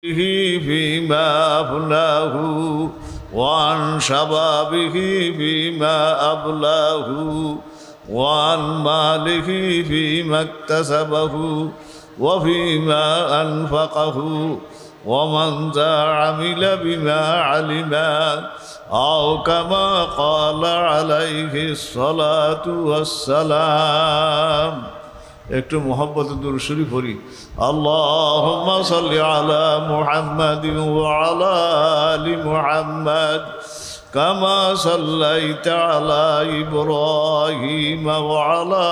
فيما أفلاه وعن شبابه فيما أبلاه وعن ماله فيما اكتسبه وفيما أنفقه ومن ذا عمل بما علم أو كما قال عليه الصلاة والسلام একটু মোহাম্মদ দুরূদ শরীফ পড়ি আল্লাহুম্মা সাল্লি আলা মুহাম্মাদিন ওয়া আলা আলি মুহাম্মাদ কামা সাল্লাইতা আলা ইব্রাহিম ওয়া আলা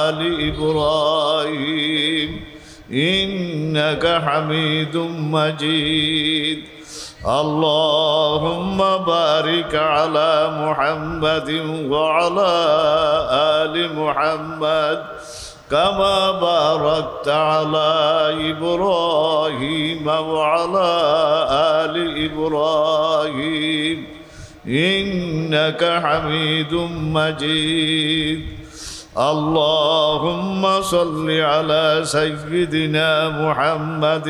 আলি ইব্রাহিম ইন্নাকা হামিদুম মাজিদ আল্লাহুম্মা বারিক আলা মুহাম্মাদিন ওয়া আলা আলি মুহাম্মাদ كما باركت على إبراهيم وعلى آل إبراهيم إنك حميد مجيد اللهم صل على سيدنا محمد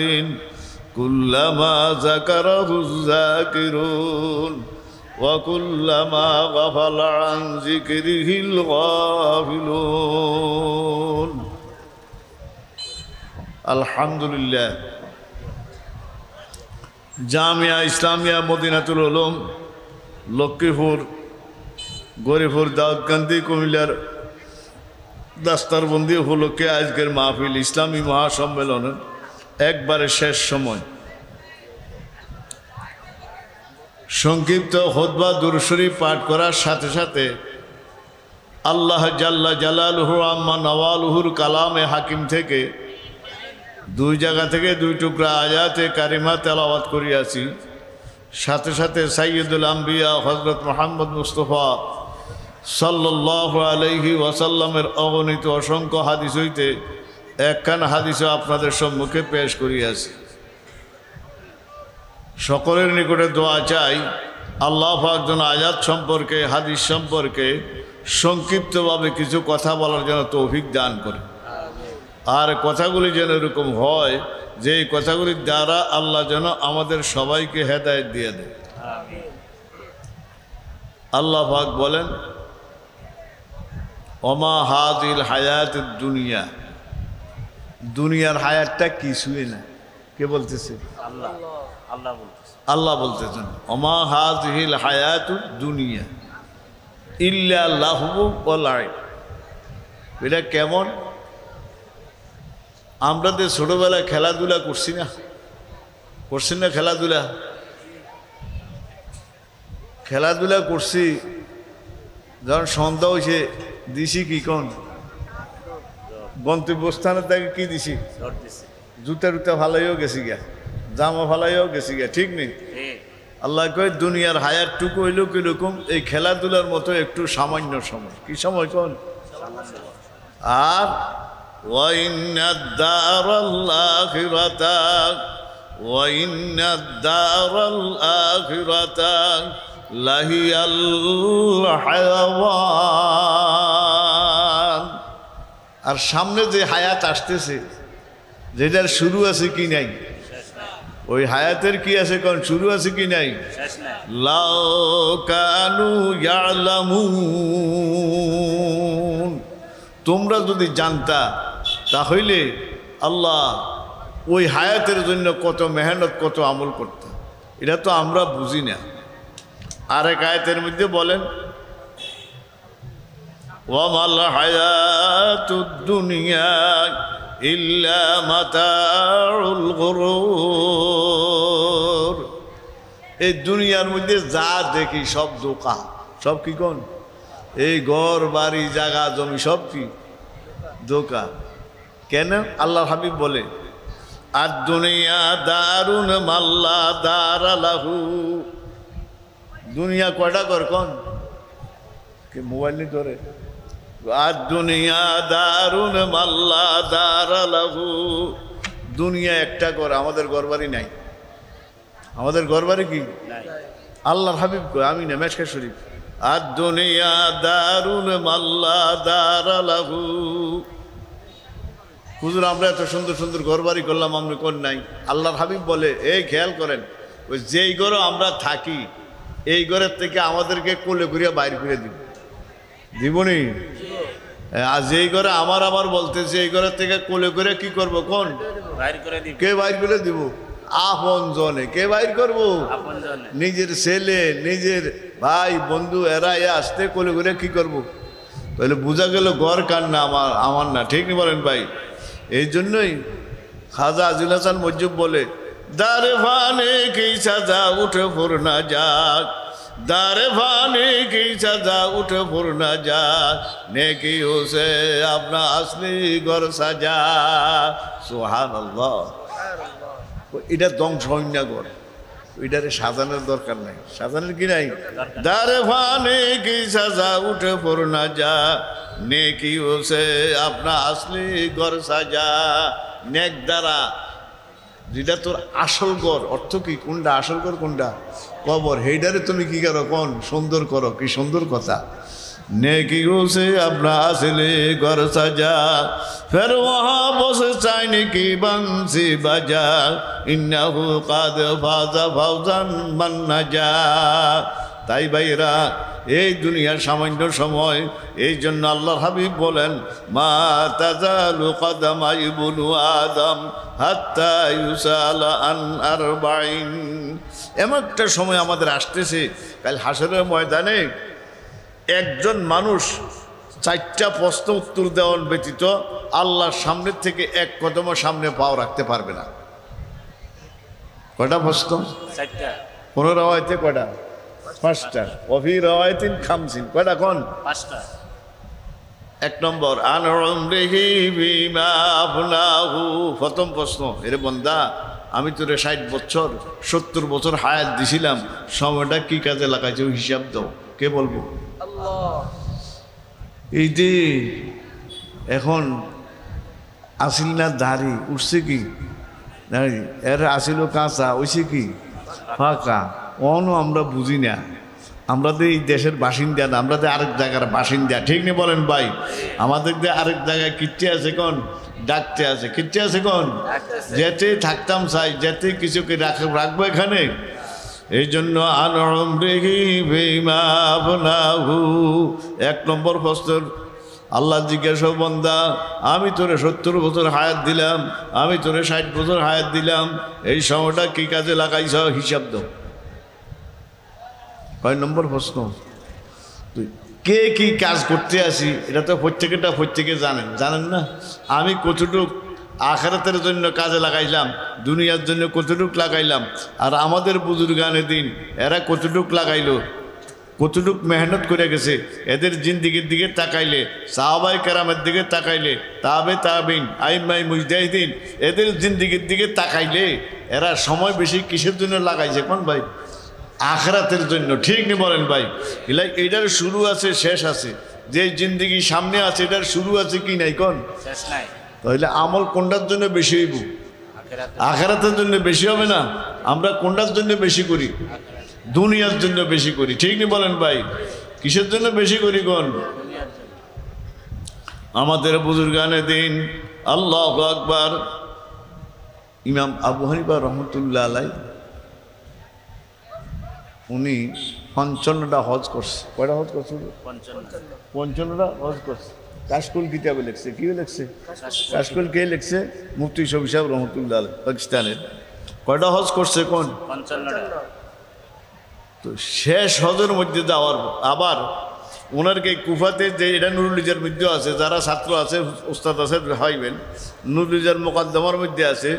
كلما ذكره الذاكرون وكلما غفل عن ذكره الغافلون الحمد لله জামিয়া ইসলামিয়া মদিনাতুল উলুম লক্ষ্মীপুর গরিপুর দাউদকান্দি কুমিল্লার দাস্তারবন্দি উপলক্ষে আজকের মাহফিল ইসলামী মহাসম্মেলনের একবারে শেষ সময় সংক্ষিপ্ত খুতবা দুরূদ শরীফ পাঠ করার সাথে সাথে আল্লাহ জাল্লা জালালুহু আম্মা নওয়ালুহুর কালামে হাকিম থেকে দুই জায়গা থেকে দুই টুকরা আয়াতে কারিমা তেলাওয়াত করিয়াছি। সাথে সাথে সাইয়্যিদুল আম্বিয়া হযরত মুহাম্মদ মুস্তাফা সাল্লাল্লাহু আলাইহি ওয়াসাল্লামের অগণিত অসংখ্য হাদিস হইতে একখান হাদিসও আপনাদের সম্মুখে পেশ করিয়াছি। সকলের নিকটে দোয়া চাই আল্লাহ পাক যেন আয়াত সম্পর্কে হাদিস সম্পর্কে সংক্ষিপ্তভাবে কিছু কথা বলার জন্য তৌফিক দান করে, আর কথাগুলি যেন এরকম হয় যে এই কথাগুলির দ্বারা আল্লাহ যেন আমাদের সবাইকে হেদায়েত দিয়ে দেয়। আল্লাহ পাক বলেন ওমা হাযিল হায়াতুদ দুনিয়া, দুনিয়ার হায়াতটা কিছুই না। কে বলতেছে? আল্লাহ। আল্লাহ বলতেছেন ওমা হাযিল হায়াতুদ দুনিয়া ইল্লা লাহবু ওয়া লাইব। এটা কেমন? আমরা তো ছোটবেলায় খেলাধুলা করছি না, খেলাধুলা করছি। যখন সন্ধ্যা হয়েছে দিছি কি কোন গন্তব্যস্থানের থেকে কি দিছি? জুতা টুতা ফালাইও গেছি গা, জামা ফালাইও গেছি গা, ঠিক নেই? আল্লাহ কয় দুনিয়ার হায়াতটুকু হইল কিরকম? এই খেলাধুলার মতো একটু সামান্য সময়। কি সময় কোন? আর ওয়াইন্নাদ দারাল আখিরাতা ওয়াইন্নাদ দারাল আখিরাতা লাহিয়াল হায়াওয়ান। আর সামনে যে হায়াত আসতেছে, যেটার শুরু আছে কি নাই, ওই হায়াতের কি আছে কোন? শুরু আছে কি নাই? লাউ কানু ইয়ালামুন, তোমরা যদি জানতা তাহলে আল্লাহ ওই হায়াতের জন্য কত মেহনত কত আমল করত। এটা তো আমরা বুঝি না। আরেক আয়াতের মধ্যে বলেন ওয়ামাল হায়াতুদ দুনিয়া ইল্লা মাতাউল গুরুর। এই দুনিয়ার মধ্যে যা দেখি সব ধোঁকা। সব কি কোন? এই ঘর বাড়ি জায়গা জমি সব কি ধোঁকা। কেন? আল্লাহ হাবিব বলে আর দুনিয়া দারুন মাল্লা দারালাহু। দুনিয়া কয়টা কর কোন? কে মোবাইল নি ধরে? আর দুনিয়া দারুন মাল্লা দারালাহু। দুনিয়া একটা ঘর, আমাদের ঘর বাড়ি নাই। আমাদের ঘর বাড়ি কি নাই? আল্লাহর হাবিব কয়, আমি না মেশকা শরীফ, আর দুনিয়া দারুন মাল্লা দারালাহু। হুজুর আমরা এত সুন্দর সুন্দর ঘর বাড়ি করলাম, আমরা কোন নাই। আল্লাহর হাবিব বলে, এই খেয়াল করেন, ওই যেই ঘরে আমরা থাকি এই ঘরের থেকে আমাদেরকে কোলে করিয়া বাইর করে দিবনি। আর যেই ঘরে আমার আমার বলতেছে এই ঘরের থেকে কোলে করে কি করব, কোন কে বাইর করে দিব? আপন জনে। কে বাইর করবো? নিজের ছেলে, নিজের ভাই বন্ধু, এরা আসতে কোলে করে কি করব? তাহলে বোঝা গেল ঘর কার না, আমার না। ঠিক নি বলেন ভাই? এই জন্যই খাজা আজিল হাসান মজ্জুব বলে, দারে ফানে কি সাজা উঠে ফুর না যাক, দারে ফানে কি সাজা উঠে ফুর না যাক, নেকি হোসে আপনা আসলি ঘর সাজা। সুবহানাল্লাহ। এটা ধ্বংস হয় না ঘর, ওইটারে সাজানোর দরকার নাই। সাজানোর কি নাই? দারে ফানে কি সাজা উঠে ফুর না যা, নেকি হোসে আপনা আসলি ঘর সাজা। নেক দ্বারা যেটা তোর আসল ঘর, অর্থ কি? কোনটা আসল ঘর, কোনটা কবর, সেইটারে তুমি কি করো, কোন সুন্দর করো। কি সুন্দর কথা। নেকি হোসে আপনা আসলে ঘর সাজা, ফের ওহা বসে চাই নাকি বাংসি বাজা, ইন্নাহু কাদ ফাজা ফাওজান মান নাজা। তাই ভাইরা, এই দুনিয়ার সামান্য সময়, এই জন্য আল্লাহর হাবিব বলেন, মা তাজালু কদমা ইবনু আদম হাত্তা ইউসালা আন আরবাইন। এমন একটা সময় আমাদের আসতেছে, কাল হাসরের ময়দানে একজন মানুষ 4টা প্রশ্ন উত্তর দেওয়ার ব্যতীত আল্লাহর সামনের থেকে এক কদমও সামনে পাও রাখতে পারবে না। কয়টা প্রশ্ন? 4টা। কোন রাওয়ায়াতে কয়টা? 5টা। ওফি রাওয়ায়াতিন খামসিন। কয়টা? কোন? 5টা। 1 নম্বর, আন উমরিহি বিমা আফনাহু। প্রথম প্রশ্ন, এরে বান্দা, আমি তোরে 60 বছর 70 বছর হায়াত দিছিলাম, সময়টা কি কাজে লাগাইছো হিসাব দাও। কে বলবো? আল্লাহ। এই যে এখন আসিল না দাড়ি উঠছে কি, এর আসিল কাঁচা, ওইছে কি ফাঁকা, অনও আমরা বুঝি না। আমরা তো এই দেশের বাসিন্দা না, আমরা তো আরেক জায়গার বাসিন্দা। ঠিক নেই বলেন ভাই? আমাদের যে আরেক জায়গায় কিচ্ছে আছে, কোন ডাকতে আছে, কিচ্ছে আছে, কোন যেতে থাকতাম চাই, যেতে কিছুকে রাখবো এখানে। এই জন্য আনরম রেহি বেমাবনাহু। 1 নম্বর প্রশ্ন, আল্লাহ জিজ্ঞাসা, বান্দা আমি তোরে 70 বছর হায়াত দিলাম, আমি তোরে 60 বছর হায়াত দিলাম, এই সময়টা কি কাজে লাগাইছ হিসাব দাও। কয় নম্বর প্রশ্ন? কে কি কাজ করতে আসি এটা তো প্রত্যেকে জানেন না। আমি কতটুক আখিরাতের জন্য কাজে লাগাইলাম, দুনিয়ার জন্য কতটুক লাগাইলাম, আর আমাদের বুজুর্গানে দিন এরা কতটুক লাগাইলো, কতটুক মেহনত করে গেছে। এদের জিন্দিগির দিকে তাকাইলে, সাহাবায়ে কেরামের দিকে তাকাইলে, তাবে তাবিন, আইম্মায়ে মুজতাহিদিন, এদের জিন্দিগির দিকে তাকাইলে এরা সময় বেশি কিসের জন্য লাগাইছে কোন ভাই? আখিরাতের জন্য। ঠিক নি বলেন ভাই? এটার শুরু আছে, শেষ আছে। যে জিন্দিগি সামনে আছে এটার শুরু আছে কি নাই, কোন শেষ নাই। তাহলে আমল কোনটার জন্য বেশি হইব? আখিরাতের জন্য বেশি হবে না? আমরা কোনটার জন্য বেশি করি? দুনিয়ার জন্য বেশি করি। ঠিক নি বলেন ভাই? কিসের জন্য বেশি করি? কোন? আমাদের বুজুর্গানে দিন, আল্লাহু আকবার, ইমাম আবু হানিফা রহমতুল্লাহ আলাইহি, উনি 55টা হজ করছে। কয়টা হজ করছে? 55টা হজ করছে। কাশকুল কিতাবে লিখছে। কি লিখছে? কাশকুল কে লিখছে? মুফতি শফি সাহেব রহমতুল্লাহ আলাইহি, পাকিস্তানের। কয়টা হজ করছে? কোন? 55টা। তো শেষ হজের মধ্যে যাওয়ার আবার ওনারকে কুফাতে, যে এটা নুরুল ইজার মধ্যে আছে, যারা ছাত্র আছে ওস্তাদ আছে হইবেন, নুরুল ইজার মোকদ্দমার মধ্যে আছে,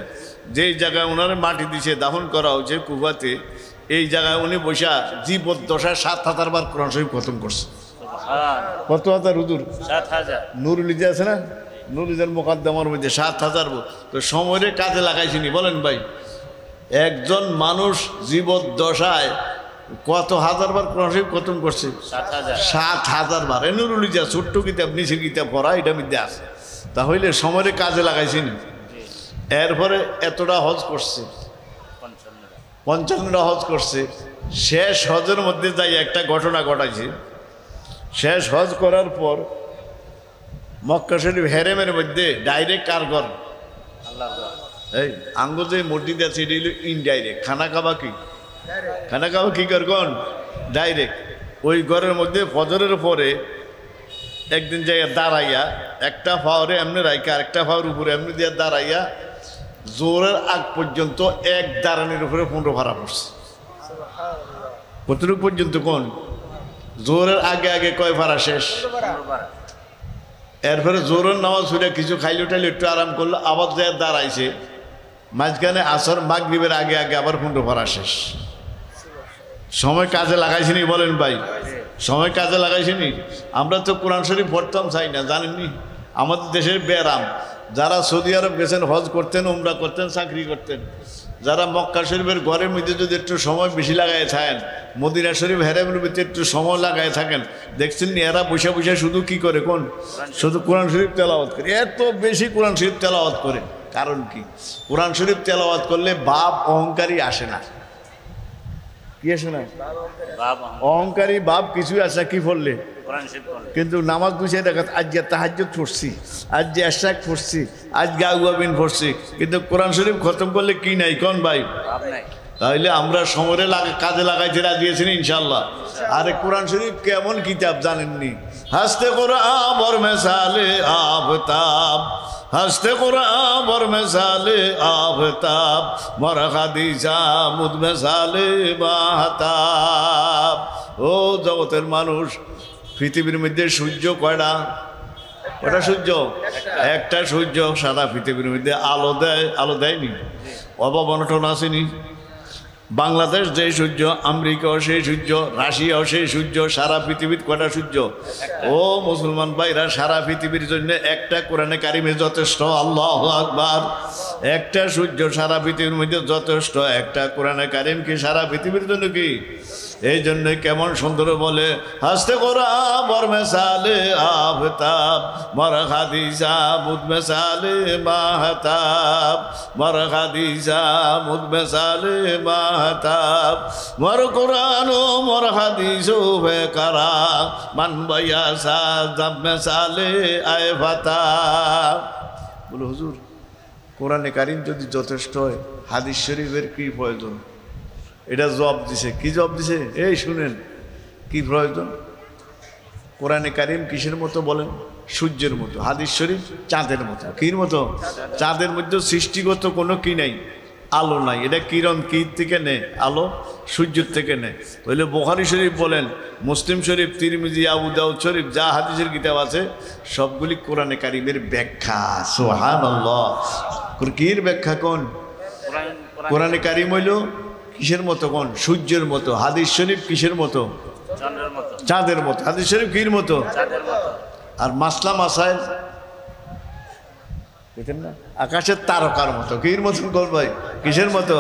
যেই জায়গায় ওনার মাটি দিছে দাফন করা হয়েছে কুফাতে, এই জায়গায় উনি বসা জীবদ্দশায় 7000 বার কোরআন শরীফ খতম করছে। কত হাজার হুজুর? 7000। নুরুল ইজা আছে না, নুরুল ইজার মোকদ্দমার মধ্যে 7000। তো সময়ের কাজে লাগাইছিনি বলেন ভাই? একজন মানুষ জীবদ্দশায় কত হাজার বার কোরআন শরীফ খতম করছে? 7000 বার। নুরুল ইজা ছোট্ট কিতাব, নিচের কিতাব পড়া, এটা মধ্যে আছে। তাহলে সময়ের কাজে লাগাইছিনি। এরপরে এতটা হজ করছে, 55টা হজ করছে। শেষ হজের মধ্যে যাই একটা ঘটনা ঘটাইছে। শেষ হজ করার পর মক্কা শরীফ হেরেমের মধ্যে ডাইরেক্ট কার ঘর? এই আঙ্গ যে মসজিদ আছে এটা হলো ইনডাইরেক্ট। খানা খাবা কি? খানা খাওয়া কি কর কোন? ডাইরেক্ট। ওই ঘরের মধ্যে ফজরের পরে একদিন যাইয়া দাঁড়াইয়া একটা ফাওয়ারে এমনি রাইকা আরেকটা ফাওয়ার উপরে এমনি দিয়ে দাঁড়াইয়া জোরের আগ পর্যন্ত এক দাঁড়ানির উপরে 15 ভাড়া পড়ছে। কতটুকু পর্যন্ত কোন? জোরের আগে আগে কয় ভাড়া শেষ? এরপরে জোরের নামাজ ছুটে কিছু খাইলো টাইলো একটু আরাম করলো, আবার যায় দাঁড়াইছে মাঝখানে আসর মাগরিবের আগে আগে আবার 15 ভাড়া শেষ। সময় কাজে লাগাইছিনি বলেন ভাই? সময় কাজে লাগাইছিনি? আমরা তো কোরআন শরীফ পড়তাম চাই না, জানেননি? আমাদের দেশের ব্যারাম যারা সৌদি আরব গেছেন, হজ করতেন, উমরা করতেন, চাকরি করতেন, যারা মক্কা শরীফের ঘরের মধ্যে যদি একটু সময় বেশি লাগাই থাকেন, মদিনা শরীফ হেরামের ভিতরে একটু সময় লাগাই থাকেন, দেখছেন নি এরা বসে বসে শুধু কি করে কোন? শুধু কোরআন শরীফ তেলাওয়াত করে। এত বেশি কোরআন শরীফ তেলাওয়াত করে কারণ কি? কোরআন শরীফ তেলাওয়াত করলে ভাব অহংকারী আসে না। কি আসে না? অহংকারী ভাব কিছুই আসে না কি পড়লে? কিন্তু নামাজ বুঝে দেখা আজকে তাহাজ্জুদ পড়ছি, আজকে এশরাক পড়ছি, আজকে আউয়াবিন পড়ছি, কিন্তু কোরআন শরীফ খতম করলে কি নাই কোন ভাই? তাহলে আমরা সমরে কাজে লাগাইতে রাজিয়েছেন ইনশাল্লাহ। আরে কোরআন শরীফ কেমন কিতাব জানেননি? হাসতে কোরআন বর মেসালে আফতাব, হস্তে কোরআন বর মেসালে আফতাব, মর খাদিজা মুদ মেসালে মাহতাব। ও জগতের মানুষ, পৃথিবীর মধ্যে সূর্য কয়টা? কয়টা সূর্য? একটা সূর্য সারা পৃথিবীর মধ্যে আলো দেয়, আলো দেয়নি? অভাব অনটন আসেনি? বাংলাদেশ যে সূর্য, আমেরিকাও সেই সূর্য, রাশিয়াও সেই সূর্য, সারা পৃথিবীর কয়টা সূর্য? ও মুসলমান ভাইরা, সারা পৃথিবীর জন্য একটা কোরআনে কারিমে যথেষ্ট। আল্লাহু আকবার। একটা সূর্য সারা পৃথিবীর মধ্যে যথেষ্ট, একটা কোরআনে কারিম কি সারা পৃথিবীর জন্য কি? এই জন্য কেমন সুন্দর বলে, হাসতে কোরআন বর মেসালে আফতাব, মর খাদিজা মুদ মেসালে মাহতাব, মর খাদিজা মুদ মেসালে মাহতাব, মর কোরআন ও মর হাদিস বেকারা, মান বয়াসা জাব মেসালে আয়ফাতা। বলো হুজুর, কোরআনে কারিম যদি যথেষ্ট হয়, হাদিস শরীফের কি প্রয়োজন? এটা জবাব দিছে। কি জবাব দিছে? এই শুনেন কি প্রয়োজন। কোরআনে কারিম কিসের মতো বলেন? সূর্যের মতো। হাদিস শরীফ চাঁদের মতো। কির মতো? চাঁদের মধ্যে সৃষ্টিগত কোনো কি নাই, আলো নাই। এটা কিরণ কি থেকে নেয়? আলো সূর্যের থেকে নেয়। তাহলে বুখারী শরীফ বলেন, মুসলিম শরীফ, তিরমিজি, আবু দাউদ শরীফ, যা হাদিসের কিতাব আছে সবগুলি কোরআনে কারিমের ব্যাখ্যা। সুবহানাল্লাহ। কির ব্যাখ্যা কোন? কোরআনে কারিম হইল কিসের মতো কোন? সূর্যের মতো। হাদিস শরীফ কিসের মতো? চাঁদের মতো। হাদিস শরীফ কির মতো? আর মাসলা মাসাইল না, আকাশের তারকার মতো। কির মতন কর ভাই? কিসের মতো?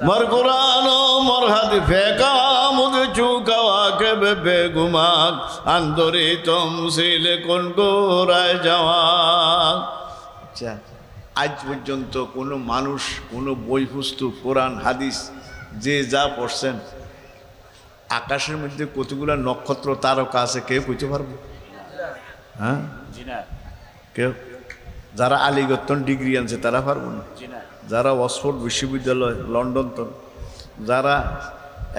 মর কোরআন মর হাদি ফেকা মুদে চুকাওয়া কে বে গুমাক আন্দরে তমসিলে কোন গোরায় যাওয়া। আচ্ছা, আজ পর্যন্ত কোনো মানুষ, কোনো বই পুস্তক, কোরআন হাদিস যে যা পড়ছেন, আকাশের মধ্যে কতগুলা নক্ষত্র তারকা আছে কেউ কইতে পারবো? হ্যাঁ, কেউ? যারা আলিগত্তন ডিগ্রি আনছে তারা পারবো না? যারা অক্সফোর্ড বিশ্ববিদ্যালয়, লন্ডন, যারা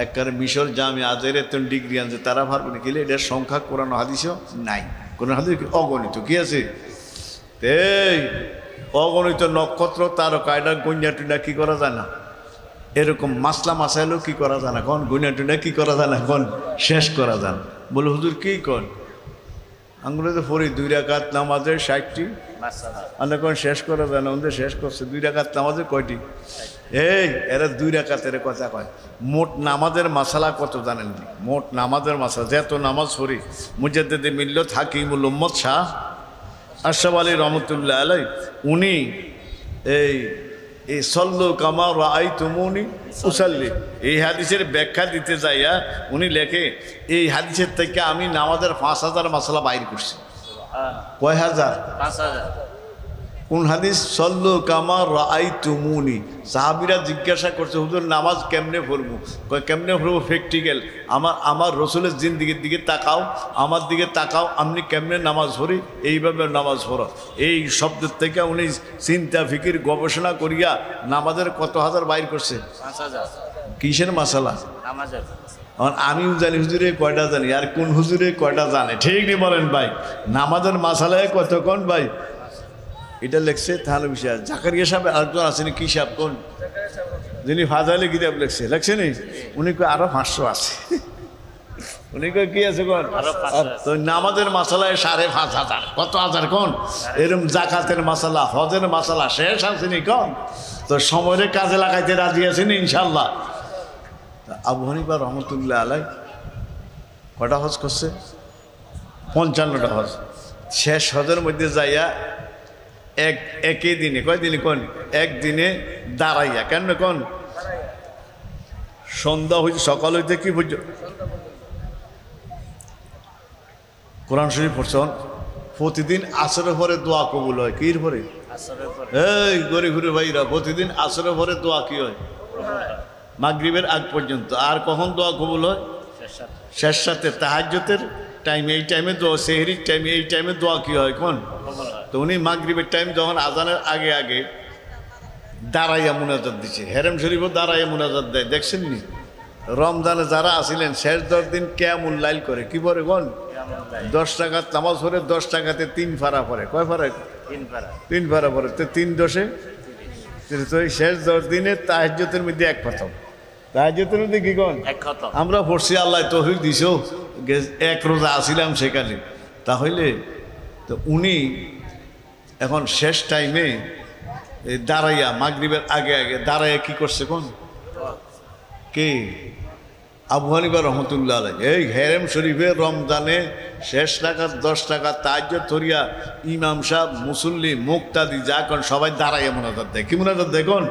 একবারে মিশর জামে আজের এত ডিগ্রি আনছে তারা পারবো না? কিলে এটার সংখ্যা কোরআন হাদিসও নাই। কোরআন হাদিস অগণিত। কি আছে? এই অগণিত নক্ষত্র তারকা, এটা গইনা টুইনা কি করা যায় না? এরকম মাসলা মাসাইলেও কি করা যায় না? কোন গুনা টুনা কি করা যায় না? কোন শেষ করা যায় না? বলে হুজুর কি কোন? আঙ্গুলে তো পড়ি 2 রাকাত নামাজের 60টি মাসালা, কোন শেষ করা যায় না? ওদের শেষ করছে 2 রাকাত নামাজের কয়টি? এই এরা 2 রাকাতের কথা কয়। মোট নামাজের মাসালা কত জানেননি? মোট নামাজের মাসালা যত নামাজ পড়ি, মুজাদ্দিদ মিল্লাত হাকিমুল উম্মত শাহ আশরাফ আলী রহমতুল্লাহ আলাইহি, উনি এই সল্লু কামা রাআইতুমুনি উসাল্লি, এই হাদিসের ব্যাখ্যা দিতে যাইয়া উনি লেখে, এই হাদিসের থেকে আমি নামাজের 5000 মাসালা বাইর করছি। কয় হাজার? 5000। কোন হাদিস? সল্লু কামা রাআইতুমুনি। সাহাবীরা জিজ্ঞাসা করছে, হুজুর নামাজ কেমনে পড়বো? কয় কেমনে পড়বো? প্র্যাকটিক্যাল। আমার রসুলের জিন্দিগির দিকে তাকাও, আমার দিকে তাকাও, আপনি কেমনে নামাজ পড়ি এইভাবে নামাজ পড়ো। এই শব্দের থেকে উনি চিন্তা ফিকির গবেষণা করিয়া নামাজের কত হাজার বাইর করছে। কিসের মাসালা? নামাজের। আমিও জানি হুজুরে কয়টা জানি, আর কোন হুজুরে কয়টা জানে, ঠিক নেই বলেন ভাই? নামাজের মাসালায় কতক্ষণ ভাই? এটা লেখছে তাহলে বিষয়। জাকারিয়া সাহেব আরেকজন আছেন, কি সাহেব কোন যিনি ফাজাইলে কিতাব লেখছেন উনি কই আরো 500 আছে। উনি কই কি আছে কোন? তো নামাজের মাসালায় 5,500, কত হাজার কোন? এরকম জাকাতের মাসালা, হজের মাসালা শেষ আসেনি কোন? তো সময়ের কাজে লাগাইতে রাজি আছেন ইনশাল্লাহ। আবু হানিফা রহমতুল্লাহ আলাই কটা হজ করছে? 55টা হজ। শেষ হজের মধ্যে যাইয়া একই দিনে, কয়দিনে কোন? একদিনে দাঁড়াইয়া, কেন কোন? সন্ধ্যা হইতে সকাল হইতে কি বুঝছো? কোরআন শরীফ পড়ছেন প্রতিদিন আসরের পরে দোয়া কবুল হয়। কির পরে? এই গরিবের ভাইরা, প্রতিদিন আসরের পরে দোয়া কি হয়? মাগরিবের আগ পর্যন্ত। আর কখন দোয়া কবুল হয়? শেষ সাথে তাহাজ্জুদের টাইমে, এই টাইমে দোয়া, সেহরির টাইমে, এই টাইমে দোয়া কি হয় কোন? তো উনি মাগরিবের টাইম যখন আজানের আগে আগে দাঁড়াইয়া মুনাজাত দিচ্ছে। হেরেম শরীফও দাঁড়াইয়া মুনাজাত দেয়, দেখছেন নি? রমজানে যারা আসিলেন শেষ 10 দিন কিয়ামুল লাইল করে। কি পরে কোন? 10 টাকাত নামাজ পড়ে, 10 টাকাতে 3 ফারা পড়ে। কয় ফারা? 3 ফারা পড়ে। তো 3 10 তো শেষ 10 দিনে তাহাজ্জুদের মধ্যে এক খতম। তাহাজ্জুদের মধ্যে কি কোন? এক খতম। আমরা পড়ছি, আল্লাহ তৌফিক দিছো, এক রোজা আসিলাম সেখানে। তাহলে তো উনি এখন শেষ টাইমে দাঁড়াইয়া মাগরিবের আগে আগে দাঁড়াইয়া কি করছে কোন? কে? আবু হানিফা রহমতুল্লাহ আলাইহি। এই হেরেম শরীফের রমজানে শেষ রাকাত 10 টাকা তাহাজ্জুদ ধরিয়া ইমাম সাহেব, মুসল্লি, মুক্তাদি যা কোন সবাই দাঁড়াইয়া মুনাজাত দেয়। কি মুনাজাত দেয় কোন?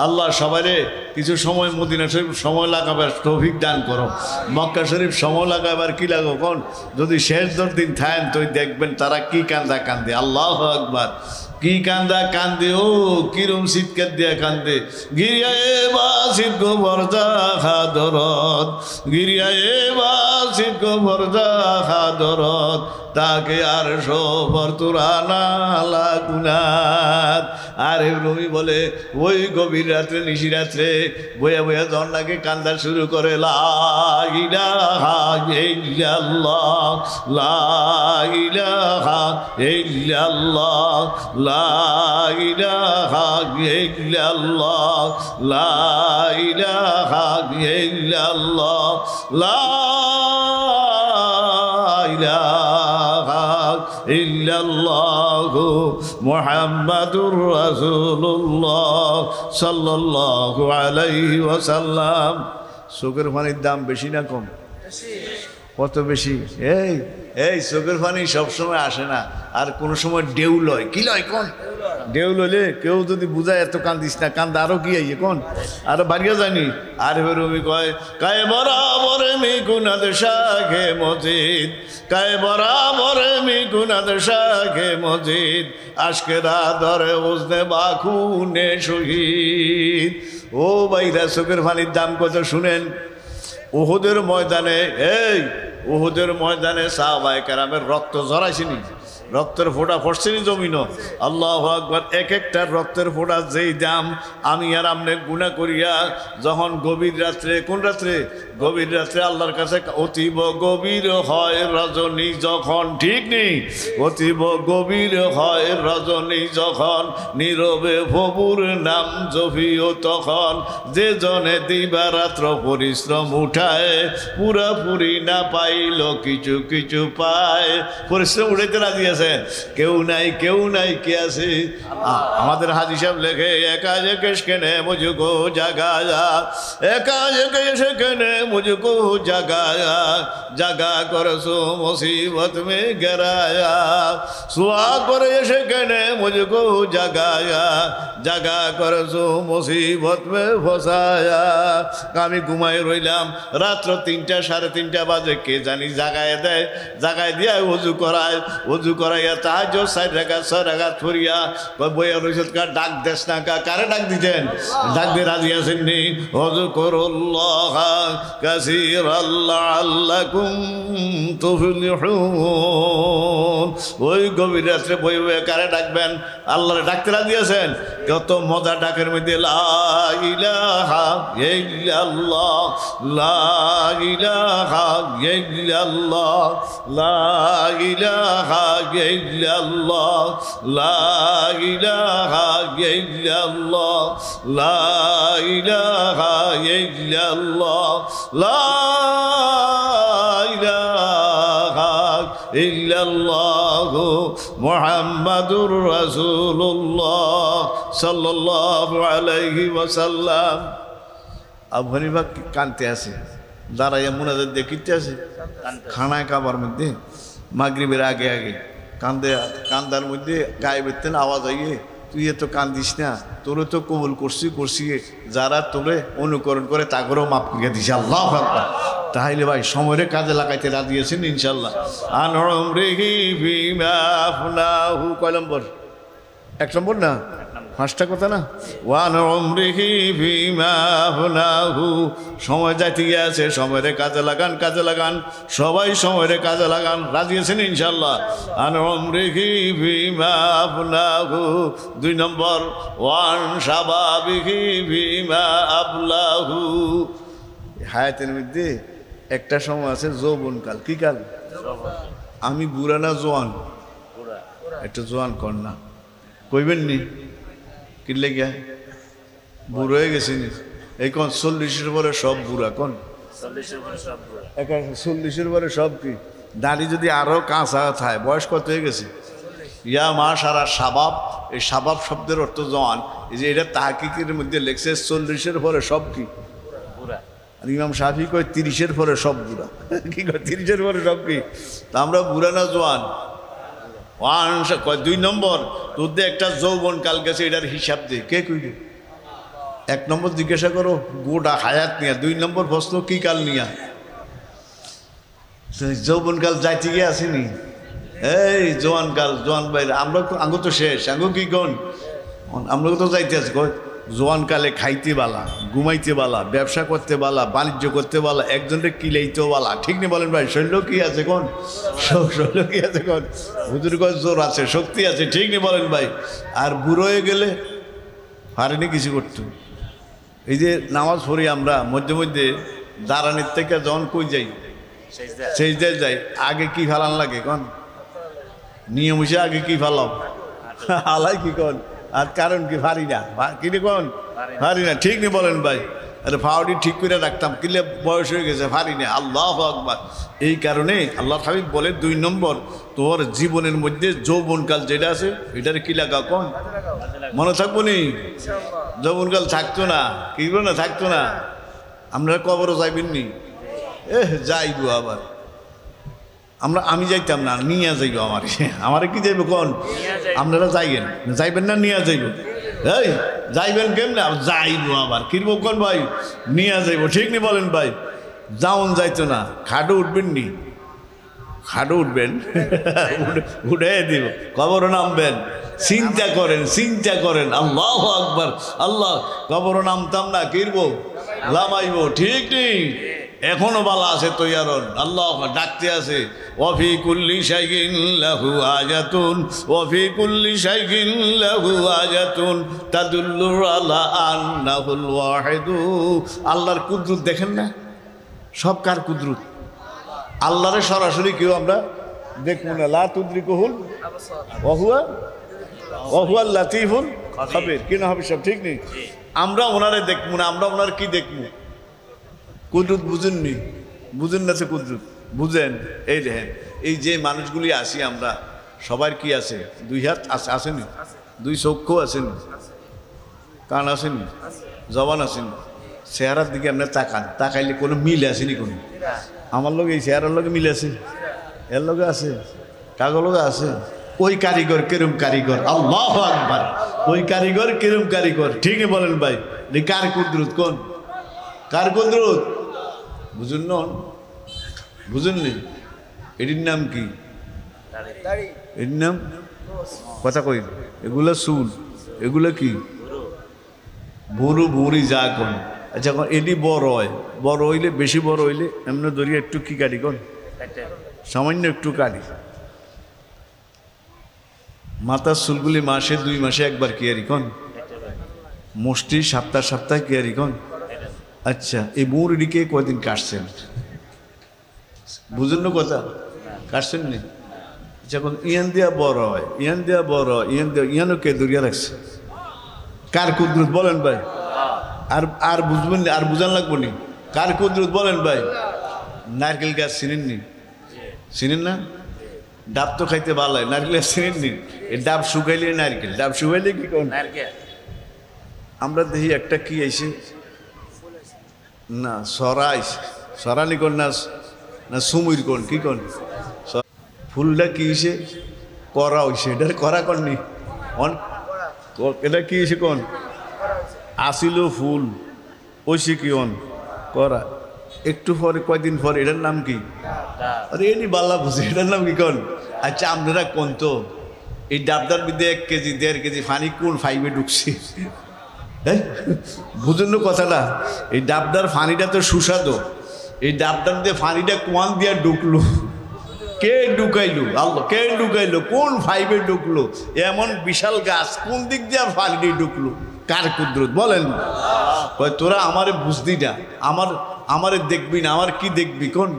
আল্লাহ সবাইরে কিছু সময় মদিনা শরীফ সময় লাগাবার তৌফিক দান করো, মক্কা শরীফ সময় লাগাবার কি লাগো কোন? যদি শেষ 10 দিন থাকেন তো দেখবেন তারা কি কান্দা কান্দে। আল্লাহু আকবার। কি কান্দা কান্দে, ও কিরম শীতকার দিয়া কান্দে। গিরিয়ায়ে বাসিত গো বরজা খাদরত, গিরিয়ায়ে বাসিত গো বরজা খাদরত, তাকে আর সবর তুরানা লাগুনাত। আর রুমি বলে ওই গভীর রাত্রে, নিশি রাত্রে বয়া বয়া ঝর্ণাকে কান্দা শুরু করে। লা ইলাহা ইল্লাল্লাহ, লা ইলাহা ইল্লাল্লাহ, লা ইলাহা ইল্লাল্লাহ, লা ইলাহা ইল্লাল্লাহ, লা ইলাহা ইল্লাল্লাহু মুহাম্মাদুর রাসূলুল্লাহ সাল্লাল্লাহু আলাইহি ওয়াসাল্লাম। চোখের পানির দাম বেশি না কম? কত বেশি? এই চোখের পানি সবসময় আসে না, আর কোনো সময় ঢেউ লয়। কি লয় কোন? ঢেউ লইলে কেউ যদি বুঝায় এত কান্দিস না, কান্দা আরো কি আইয়ে কোন? আরো বাড়িয়ে যায়নি। আর রবি কয় কায় বরাবর মি গুনাদ শাহে মজিদ, কায় বরাবর মি গুনাদ শাহে মজিদ, আশকেরা ধরে উজনে বাখুনে শহীদ। ও ভাইরা, চোখের পানির দাম কত শুনেন। উহুদের ময়দানে, উহুদের ময়দানে সাহাবায়ে কেরামের রক্ত ঝরাইছিনি, রক্তের ফোঁটা পড়ছেনি জমিন। আল্লাহু আকবার। এক একটা রক্তের ফোঁটা যেই দাম, আমি আর আমনে গুনাহ করিয়া যখন গভীর রাত্রে, কোন রাত্রে? গভীর রাত্রে আল্লাহর কাছে অতীব গভীর হয় রজনী যখন, ঠিক নেই? অতীব গভীর হয় রজনী যখন, নীরবে প্রভুর নাম জপিও তখন, যে জনে দিবারাত্র পরিশ্রম উঠায়, পুরাপুরি না পাইল কিছু কিছু পায়। পরিশ্রম উঠাইতে রাজি আছে? কেউ নাই, কেউ নাই, কে আছে? আমাদের হাজী সাহেব লেখে, একা যে কেশ কেনে মুঝকো জাগায়া, একা যে কেশ কেনে মুঝকো জাগায়া, জাগা করসো মুসিবত মে গেরায়া, সুয়া করে এসে কেনে মুঝকো জাগায়া, জাগা করসো মুসিবত মে ফসায়া। আমি ঘুমাই রইলাম, রাত্র 3টা 3:30 বাজে, কে জানি জাগায় দেয়, জাগায় দিয়া ওযু করায়, ওযু করা করাইয়া তাহাজ্জুদ 4 রাকাত 6 রাকাত পড়িয়া বইয়া রইছত কা ডাক দেশ না কা কারে ডাক দিতেন ডাক দিয়ে রাজি আছেন নি ওযকুরুল্লাহ কাসীরান লাআল্লাকুম তুফলিহুন ওই গভীর রাত্রে বই বই কারে ডাকবেন আল্লাহরে ডাকতে রাজি আছেন কত মজা ডাকের মধ্যে লা ইলাহা ইল্লাল্লাহ লা ইলাহা ইল্লাল্লাহ লা ইলাহা ইল্লাল্লাহ লা ইলাহা ইল্লাল্লাহ লা ইলাহা ইল্লাল্লাহ লা ইলাহা ইল্লাল্লাহ মুহাম্মাদুর রাসূলুল্লাহ সাল্লাল্লাহু আলাইহি ওয়াসাল্লাম। আবু হানিফা কানতে আছে দাঁড়াইয়া মুনাজাত দেখিতে আছে খানায় কাবার মধ্যে মাগরিবের আগে আগে কান্দার মধ্যে গায়ে বেতেন আওয়াজ আইয়ে তুই এত কান্দিস না তোরে তো কবুল করছি যারা তোরে অনুকরণ করে তাগরও মাপ করে দিছে আল্লাহু আকবার। তাহলে ভাই সময়ের কাজে লাগাইতে রাজি আছেন ইনশাল্লাহ। আনউমরিহি ফিমা আফনাহু কয় নম্বর? 1 নম্বর না 5টা কথা না। ওয়ানউমরিহি ফিমা আফনাহু সময় যাইতে গিয়েছে সময়ের কাজে লাগান সবাই সময়ের কাজে লাগান রাজি আছেন ইনশাল্লাহ। আনউমরিহি ফিমা আফনাহু 2 নম্বর ওয়ান শাবাবিহি ফিমা আবলাহু হায়াতের মধ্যে একটা সময় আছে যৌবনকাল। কি কাল? আমি বুড়া না জোয়ান? একটা জোয়ান কর না কইবেন নি কিনলে গিয়া বুড়ো হয়ে গেছি নি এই কোন 40-এর পরে সব বুড়া কোন 40-এর পরে সব কি দাড়ি যদি আরো কাঁচা থাকে বয়স কত হয়ে গেছে? ইয়া মা সারা সাবাব এই সাবাব শব্দের অর্থ জওয়ান। এই যে এটা তাহকিকের মধ্যে লেখছে 40-এর পরে সব কি বুড়া। ইমাম শাফি কয় 30-এর পরে সব বুড়া। কি কয় 30-এর পরে সব কি? তা আমরা বুড়া না জওয়ান? 2 নম্বর তোর একটা যৌবন কাল গেছে এটার হিসাব দে কে কইবে? 1 নম্বর জিজ্ঞাসা করো গোটা হায়াত নিয়া। 2 নম্বর প্রশ্ন কি কাল নিয়া? যৌবন কাল যাইতে গিয়ে আসিনি এই জোয়ান কাল জোয়ান বাইরে আমরা তো আঙ্গু তো শেষ আঙ্গু কি কোন আমরা তো যাইতে আছি জোয়ান কালে খাইতে বালা ঘুমাইতে বালা ব্যবসা করতে বালা বাণিজ্য করতে বালা একজনকে কিলাইতেও বালা ঠিক নেই বলেন ভাই? শৈল্য কি আছে কোন? শৈল্য কি আছে কোন? হুজুর কয় জোর আছে শক্তি আছে ঠিক নেই বলেন ভাই? আর বুড়ো হয়ে গেলে পারেনি কিছু করতে। এই যে নামাজ পড়ি আমরা মধ্যে মধ্যে দাঁড়ানির থেকে যখন কই যাই সেজদায় যাই আগে কি ফালান লাগে কোন? নিয়ম হিসেবে আগে কি ফালাম আলাই কি কোন? আর কারণ কি পারি না কিনে কোন পারি না ঠিক নেই বলেন ভাই? আরে ফাওয়াটি ঠিক করে রাখতাম কিলে বয়স হয়ে গেছে পারি না। আল্লাহু আকবার। এই কারণে আল্লাহ হাবিব বলে 2 নম্বর তোর জীবনের মধ্যে যৌবনকাল যেটা আছে এটার কি লাগা কোন? মনে থাকবো নি? যৌবনকাল থাকতো না কি না থাকতো না আপনারা কবরও যাইবেন নি? যাইবো আবার আমি যাইতাম না নিয়ে যাইব আমারে কি যাইব কোন? আপনারা যাইবেন না নিয়ে যাইব? এই যাইবেন কেমনে? যাইব আবার কিনব কোন ভাই? নিয়ে যাইব ঠিক নি বলেন ভাই? যাওন যাইতো না খাটো উঠবেন নি? খাটো উঠবেন উঠে দিব কবরও নামবেন। চিন্তা করেন আল্লাহু আকবার। আল্লাহ কবরও নামতাম না কিনব লামাইব ঠিক নেই এখনো বালা আছে তৈয়ারন আল্লাহ ডাকতে আছে ওয়াফি কুল্লি শাইইন লাহু আয়াতুন ওয়াফি কুল্লি শাইইন লাহু আয়াতুন তাদুল্লু আলা আন্নাহুল ওয়াহিদু। আল্লাহর কুদরত দেখেন না? সব কার কুদরত? আল্লাহরে সরাসরি কেউ আমরা দেখব না। লা তুদরিকুহুল ওয়া হুয়াল লাতীফুল খাবীর কি না হবে সব ঠিক নেই? আমরা ওনারে দেখব না আমরা ওনার কি দেখব? কুদরত বুঝেননি? বুঝেন না সে কুদরত বুঝেন? এই দেখেন এই যে মানুষগুলি আসি আমরা সবার কি আছে? 2 হাত আসেনি? 2 চক্ষু আসেনি? কান আসেনি? জবান আসেনি? চেহারার দিকে আপনার তাকাইলে কোনো মিল আসেনি? কোনো আমার লোক এই চেহারার লোকে মিল আছে? এর লোকে আছে? কাগজ লোকে আছে? ওই কারিগর কেরম কারিগর? আল্লাহু আকবার। ওই কারিগর কেরম কারিগর ঠিকই বলেন ভাই? কার কুদরত কোন? কার কুদরত বুঝুন? বুঝুননি? এটির নাম কি? এর নাম কথা কই এগুলা চুল এগুলা কি ভুরু ভুরি যা কোন আচ্ছা এটি বড় হয় বড় হইলে বেশি বড় হইলে এমনি ধরিয়ে একটু কি কাটি কোন সামান্য একটু কাটি মাথার চুলগুলি মাসে 2 মাসে একবার কেয়ারি কোন মোষ্টি সপ্তাহে কেয়ারি কোন আচ্ছা এই বুড়িকে কয়দিন কাটছেন বুঝুন না কথা কাটছেন নি যখন ইয়ান দিয়া বড় হয় ইয়ানও কে দরিয়া রাখছে কার কুদরত বলেন ভাই আর বুঝবেন আর বুঝান লাগবো নি কার কুদরত বলেন ভাই নারকেল গাছ চিনেন না ডাব তো খাইতে ভালো হয় নারকেল গাছ চিনেন নি এই ডাব শুকাইলে ডাব শুকাইলে কি কোন আমরা দেখি একটা কি আইছে না সরা আইছে সরা নি কোন না সুমুর কোন কি কোন ফুলটা কি হয়েছে করা হয়েছে এটা করা করনি এটা কি হয়েছে কোন আসিল ফুল ওইসে কি অন করা একটু পরে কয়দিন পরে এটার নাম কি আরে এনি বাল্লা বুঝে এটার নাম কি কোন আচ্ছা আপনারা কোন তো এই ডাবদার মধ্যে 1 কেজি 1.5 কেজি পানি কোন ফাইভে ঢুকছে হ্যাঁ বুঝুন না কথাটা এই ডাবদার পানিটা তো সুস্বাদু এই ডাবদার মধ্যে পানিটা কোয়ান দিয়া ঢুকলো কে ঢুকাইলো আল্লাহ কে ঢুকাইলো কোন ফাইভে ঢুকলো এমন বিশাল গাছ কোন দিক দিয়ে পানি ঢুকলো কার কুদরত বলেন তোরা আমারে বুঝদি না আমারে দেখবি না আমার কি দেখবি কোন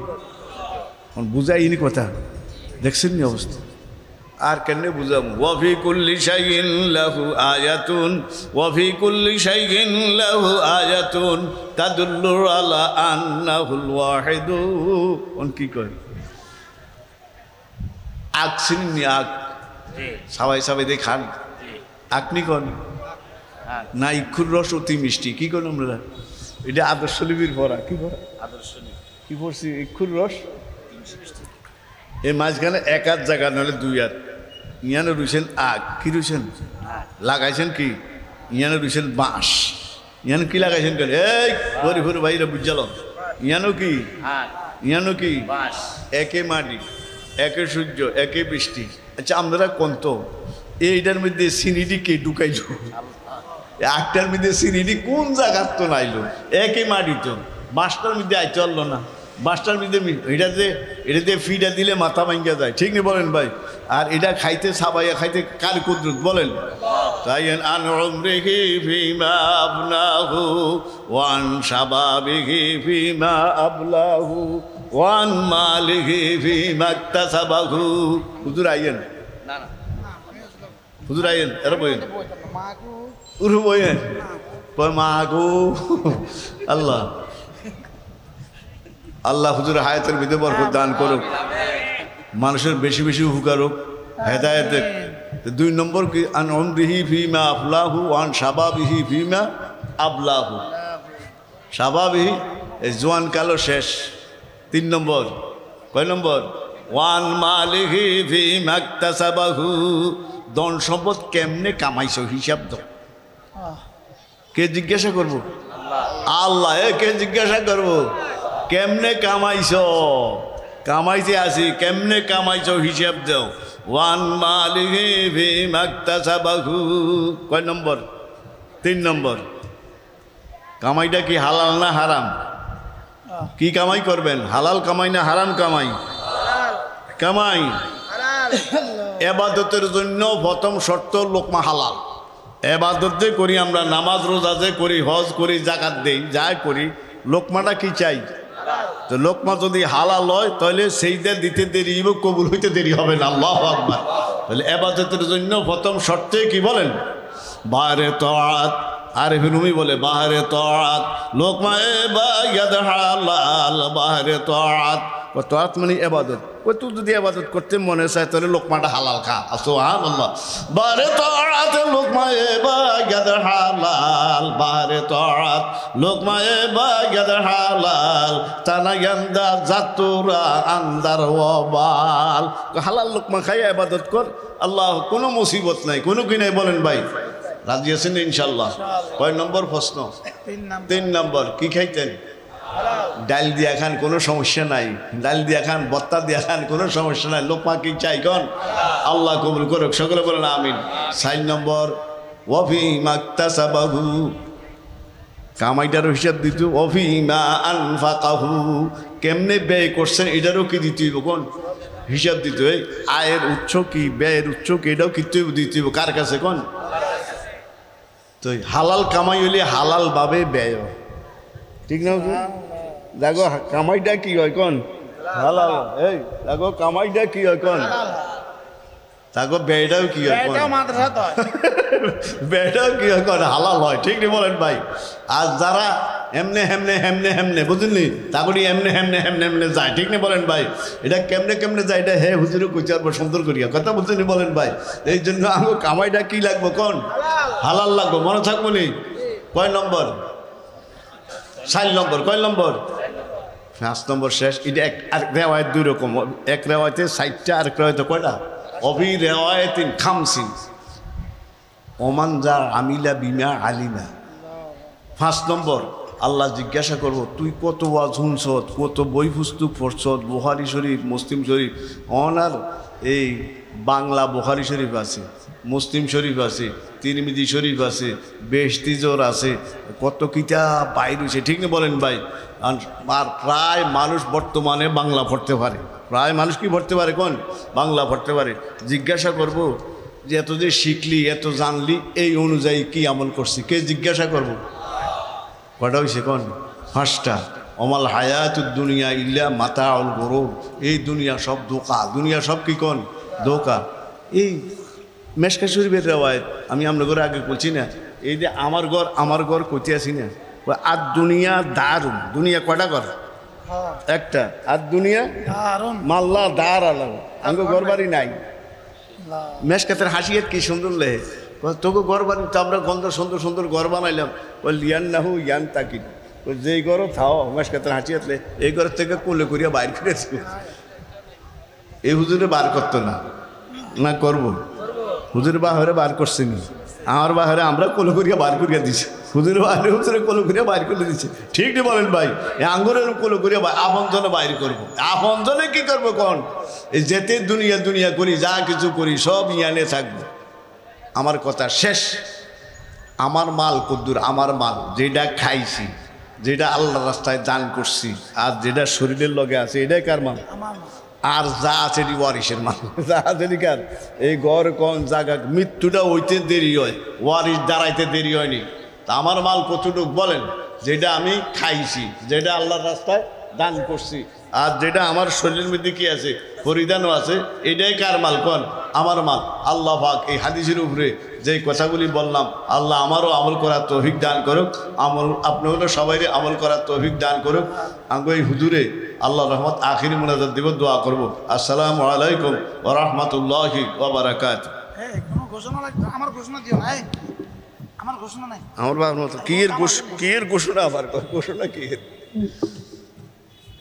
বুঝাইনি কথা দেখছেন নি অবস্থা আর কেন বুঝাবো ওয়াফি কুল্লি শাইইন লাহু আয়াতুন ওয়াফি কুল্লি শাইইন লাহু আয়াতুন তাদুল্লু আলা আন্নাহুল ওয়াহিদু কোন কি কয় আগ চিনি আগ সবাই দিয়ে খান আপনি কোন না ইক্ষুর রস অতি মিষ্টি কি কোন আমরা এটা আদর্শ লিপির ভরা কি ভরা আদর্শ কি পড়ছি ইক্ষুর রস এই মাঝখানে 1 হাত জায়গা নাহলে 2 হাত ইয়ানো রুইছেন আগ কি রুইছেন লাগাইছেন কি ইয়ানো রুইছেন বাঁশ ইয়ানো কি লাগাইছেন কেন এই গরিবুর ভাইরা বুঝাল ইয়ানো কি বাঁশ একে মাটি একে সূর্য একে বৃষ্টি আচ্ছা আপনারা কোন তো এইটার মধ্যে সিনিটি কে ঢুকাইল একটার মধ্যে সিনিটি কোন জায়গার তো নাইলো একই মাটি তো বাঁশটার মধ্যে আইতে পারলো না বাঁশটার মধ্যে এটাতে ফিটা দিলে মাথা ভাঙ্গা যায় ঠিক নেই বলেন ভাই আর এটা খাইতে সাবাইয়া খাইতে কার কুদরত বলেন তাই আন উমরিহি ফিমা আবনাহু ওয়ান শাবাবিহি ফিমা আবলাহু ওয়ান মালিহি ফিমা ইকতাসাবাহু হুজুর আইয়েন না হুজুর আইয়েন এরা বলেন উরু বলেন মাগো আল্লাহ আল্লাহ হুজুর হায়াতের ভিতরে বরকত দান করুক মানুষের বেশি বেশি উপকার হোক হেদায়েতে 2 নম্বর কি আন উমরিহি ফিমা আফলাহু ওয়ান শাবাবিহি ফিমা আবলাহু শাবাবিহি এই জওয়ান কালো শেষ 3 নম্বর কয় নম্বর ওয়ান মালিহি ফিমা ইকতাসাবাহু ধন সম্পদ কেমনে কামাইছো হিসাব দাও কে জিজ্ঞাসা করবো আল্লাহ কে জিজ্ঞাসা করবো কেমনে কামাইছে আসি কেমনে কামাইছো হিসাব দাও ওয়ান মালিহি ফিমা ইকতাসাবাহু কয় নম্বর 3 নম্বর কামাইটা কি হালাল না হারাম কি কামাই করবেন হালাল কামাই না হারাম কামাই ইবাদতের জন্য প্রথম শর্ত লোকমা হালাল ইবাদত যে করি আমরা নামাজ রোজা যে করি হজ করি যাকাত দেই যাই করি লোকমাটা কি চাই তো লোকমা যদি হালাল হয় তাহলে সেইটা দিতে দেরি হবে কবুল হইতে দেরি হবে না আল্লাহু আকবার তাহলে ইবাদতের জন্য প্রথম শর্তে কি বলেন বারে তাআত আরিফ রুমি বলে বাহারে তাআত লোকমা ইবাদত হালাল বাহারে তাআত তাআত মানে ইবাদত ওই তুই যদি ইবাদত করতে মনে চায় তাহলে লোকমাটা হালাল খা সুবহানাল্লাহ বারে তাআত লোকমা ইবাদত হালাল বারে তাআত লোকমা ইবাদত হালাল তানায়ান্দা জাতুরা আন্দার ওয়াবাল হালাল লোকমা খাই ইবাদত কর আল্লাহ কোনো মুসিবত নাই কোনো কি নাই বলেন ভাই রাজি আছেন ইনশাআল্লাহ কয় নম্বর প্রশ্ন 3 নম্বর কি খাইতেন ডাল দিয়া খান কোনো সমস্যা নাই, ডাল দিয়া খান, বত্তা দিয়া খান কোনো সমস্যা নাই, লোকমা কি চাই কন? আল্লাহ কবুল করুক, সকলে বলেন আমিন। 4 নম্বর ওয়াফিমা ইকতাসাবাহু, কামাইটারও হিসাব দিত। ওয়াফিমা আনফাকাহু, কেমনে ব্যয় করছেন এটারও কি দিতে হইব কোন? হিসাব দিতে হয়। আয়ের উৎস কি, ব্যয়ের উৎস কি, এটাও কিন্তু দিতে হইব কার কাছে কোন? তো হালাল কামাই হইলে হালাল ভাবে ব্যয়, ঠিক না? দেখো কামাইটা কি হয় কোন? হালাল। এই দেখো কামাইটা কি হয় কোন? দেখো ব্যয়টাও কি হয় কোন? ব্যয়টাও কি হয় কোন? হালাল হয়, ঠিক নেই বলেন ভাই? আর যারা এমনে হেমনে হেমনে হেমনে বুঝলি তারপরে এমনে হেমনে হেমনে হেমনে যায়, ঠিক নেই বলেন ভাই? এটা কেমনে কেমনে যায় এটা হে হুজুরে কইতে পারবো সুন্দর করিয়া, কথা বুঝলি বলেন ভাই? এই জন্য আমার কামাইটা কি লাগবো কোন? হালাল লাগবো, মনে থাকবো নি? কয় নম্বর? 4 নম্বর। কয় নম্বর? 5 নম্বর শেষ। এটা এক রেওয়ায়ত 2 রকম, এক রেওয়ায়তে 60টা, আরেক রেওয়ায়তে কয়টা? অবি রেওয়ায়তিন খামসিন ওমান যা আমিলা বিমা আলিমা। 5 নম্বর আল্লাহ জিজ্ঞাসা করব তুই কত ওয়াজ শুনছত, কত বই পুস্তক পড়ছত, বুখারী শরীফ, মুসলিম শরীফ। অনার এই বাংলা বুখারী শরীফ আছে, মুসলিম শরীফ আছে, তিরমিজি শরীফ আছে, বেশতিজোর আছে, কত কিতাব বাইর হয়েছে, ঠিক না বলেন ভাই? আর প্রায় মানুষ বর্তমানে বাংলা পড়তে পারে, প্রায় মানুষ কি পড়তে পারে কোন? বাংলা পড়তে পারে। জিজ্ঞাসা করব যে এত যে শিখলি, এত জানলি, এই অনুযায়ী কি আমল করছি? কে জিজ্ঞাসা করব? কটা হয়েছে কোন? 5টা। অমাল হায়াতুদ দুনিয়া ইল্লা মাতাউল গুরুর, এই দুনিয়া সব ধোঁকা, দুনিয়া সব কি কোন? ধোঁকা। এই মেশকা শরীফের রেওয়ায়ত আমি আমরা ঘরে আগে বলছি না, এই যে আমার ঘর কইতে আসি না, আর দুনিয়া দারুন। দুনিয়া কয়টা ঘর? একটা। আর দুনিয়া মাল্লা দার আলাম, আমি ঘর বাড়ি নাই। মেশকাতের হাসিয়াত কি সুন্দর লেহে, তোকে ঘর বাড়ি তো আমরা গন্ধ সুন্দর সুন্দর ঘর বানাইলাম। ওই লিয়ান না হু ইয়ান তাকি, ওই যেই ঘরও থাও মেশকাতের হাসিয়াত লে, এই ঘরের থেকে কোলে করিয়া বাইর করেছি। এই হুজুরে বার করতো না, না করবো? হুজুর বাহারে বার করছে নি, আমার বাহারে আমরা কোলো করিয়া বার করিয়া দিছি, হুজুর বাহারে হুজুরে কোলো করিয়া বাইর করে দিচ্ছে, ঠিক নেই বলেন ভাই? আঙ্গুরের কোলো করিয়া আপন জনে বাইর করবো। আপন জনে কি করবো কোন? এই যেতে দুনিয়া দুনিয়া করি, যা কিছু করি সব ইয়ানে থাকবো। আমার কথা শেষ। আমার মাল কদ্দুর? আমার মাল যেটা খাইছি, যেটা আল্লাহ রাস্তায় দান করছি, আর যেটা শরীরের লগে আছে, এটাই কার মাল? আর যা আছে ওয়ারিসের মাল। যা আছে কার? এই ঘর কোন জায়গা, মৃত্যুটা হইতে দেরি হয়, ওয়ারিস দাঁড়াইতে দেরি হয়নি। তা আমার মাল কতটুক বলেন? যেটা আমি খাইছি, যেটা আল্লাহর রাস্তায় দান করছি, আর যেটা আমার শরীরের মধ্যে কি আছে, পরিধানও আছে, এটাই কার মাল কোন? আমার মাল। আল্লাহ পাক এই হাদিসের উপরে যে কথাগুলি বললাম, আল্লাহ আমারও আমল করার তৌফিক দান করুক, আপনারও সবাই আমল করার তৌফিক দান করুক। আমি এই হুজুরে আল্লাহ রহমত আখিরি মুনাজাত দিব, দোয়া করব। আসসালামু আলাইকুম ওয়া রাহমাতুল্লাহি ওয়া বারাকাতুহু। আমার ঘোষণা দিও না, আমার ঘোষণা নাই, আমার বাবার মতো কি এর ঘোষণা? আবার ঘোষণা কি এর?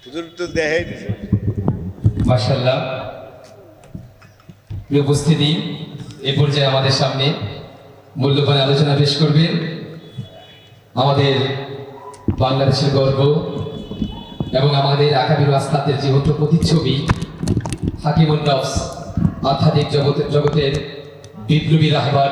হুজুর তো দেখাই দিছে। মাশাআল্লাহ। প্রিয় উপস্থিতি, এই পর্যায়ে আমাদের সামনে মূল্যবান আলোচনা পেশ করবেন আমাদের বাংলাদেশের গর্ব এবং আমাদের আকাবির ওয়াস্তাদের জীবন্ত প্রতিচ্ছবি, হাকিমুন নফস, আধ্যাত্মিক জগতের বিপ্লবী রাহবার।